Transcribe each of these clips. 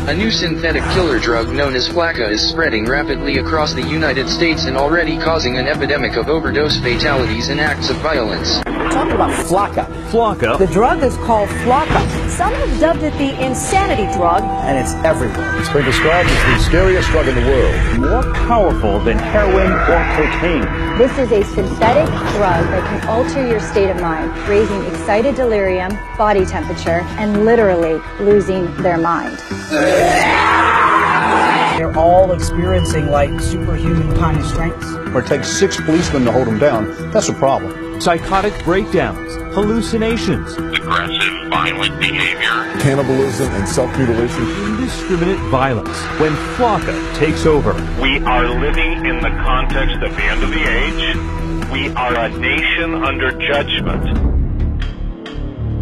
A new synthetic killer drug known as Flakka is spreading rapidly across the United States and already causing an epidemic of overdose fatalities and acts of violence. We're talking about Flakka. Flakka? The drug is called Flakka. Some have dubbed it the insanity drug. And it's everywhere. It's been described as the scariest drug in the world. More powerful than heroin or cocaine. This is a synthetic drug that can alter your state of mind, raising excited delirium, body temperature, and literally losing their mind. They're all experiencing like superhuman kind of strengths. Or it takes 6 policemen to hold them down. That's a problem. Psychotic breakdowns, hallucinations, aggressive, violent behavior, Cannibalism and self-mutilation. indiscriminate violence. When Flakka takes over, we are living in the context of the end of the age. We are a nation under judgment.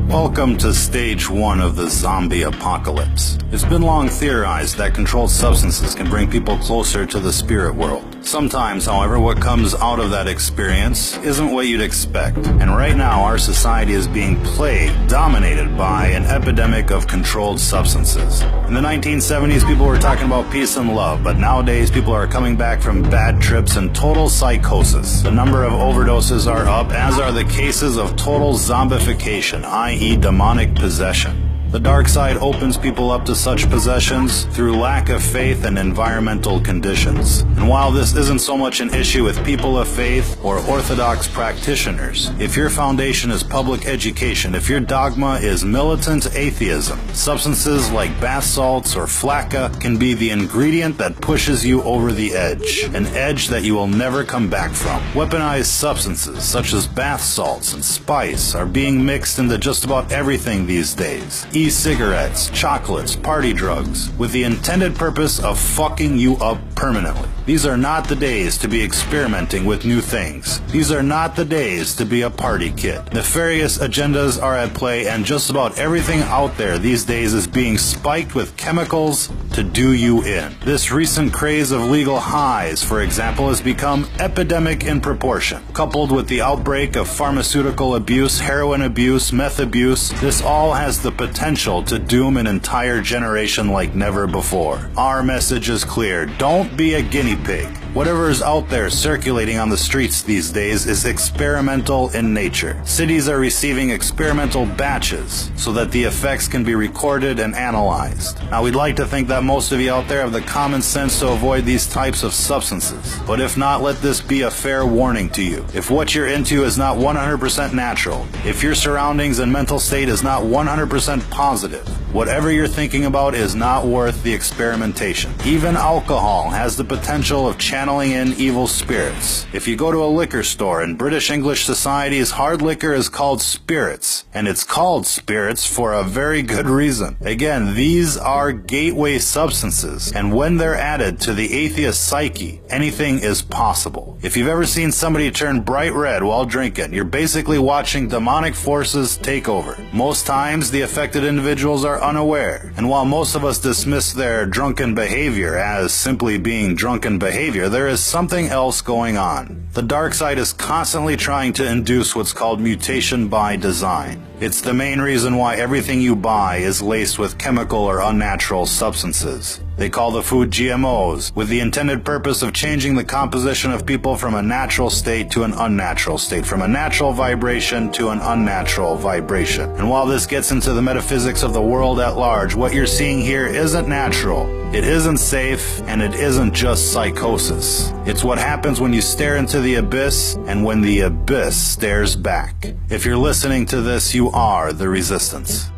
Welcome to stage 1 of the zombie apocalypse. It's been long theorized that controlled substances can bring people closer to the spirit world. Sometimes, however, what comes out of that experience isn't what you'd expect. And right now, our society is being plagued, dominated by an epidemic of controlled substances. In the 1970s, people were talking about peace and love, but nowadays people are coming back from bad trips and total psychosis. The number of overdoses are up, as are the cases of total zombification, i.e. demonic possession. The dark side opens people up to such possessions through lack of faith and environmental conditions. And while this isn't so much an issue with people of faith or orthodox practitioners, if your foundation is public education, if your dogma is militant atheism, substances like bath salts or Flakka can be the ingredient that pushes you over the edge, an edge that you will never come back from. Weaponized substances such as bath salts and spice are being mixed into just about everything these days. E-cigarettes, chocolates, party drugs, with the intended purpose of fucking you up permanently. These are not the days to be experimenting with new things. These are not the days to be a party kid. Nefarious agendas are at play, and just about everything out there these days is being spiked with chemicals to do you in. This recent craze of legal highs, for example, has become epidemic in proportion. Coupled with the outbreak of pharmaceutical abuse, heroin abuse, meth abuse, this all has the potential to doom an entire generation like never before. Our message is clear. Don't be a guinea pig. Whatever is out there circulating on the streets these days is experimental in nature. Cities are receiving experimental batches so that the effects can be recorded and analyzed. Now, we'd like to think that most of you out there have the common sense to avoid these types of substances. But if not, let this be a fair warning to you. If what you're into is not 100% natural, if your surroundings and mental state is not 100% positive, whatever you're thinking about is not worth the experimentation. Even alcohol has the potential of channeling in evil spirits. If you go to a liquor store in British English societies, hard liquor is called spirits, and it's called spirits for a very good reason. Again, these are gateway substances, and when they're added to the atheist psyche, anything is possible. If you've ever seen somebody turn bright red while drinking, you're basically watching demonic forces take over. Most times, the affected individuals are unaware, and while most of us dismiss their drunken behavior as simply being drunken behavior, there is something else going on. The dark side is constantly trying to induce what's called mutation by design. It's the main reason why everything you buy is laced with chemical or unnatural substances. They call the food GMOs, with the intended purpose of changing the composition of people from a natural state to an unnatural state, from a natural vibration to an unnatural vibration. And while this gets into the metaphysics of the world at large, what you're seeing here isn't natural, it isn't safe, and it isn't just psychosis. It's what happens when you stare into the abyss, and when the abyss stares back. If you're listening to this, you are the resistance.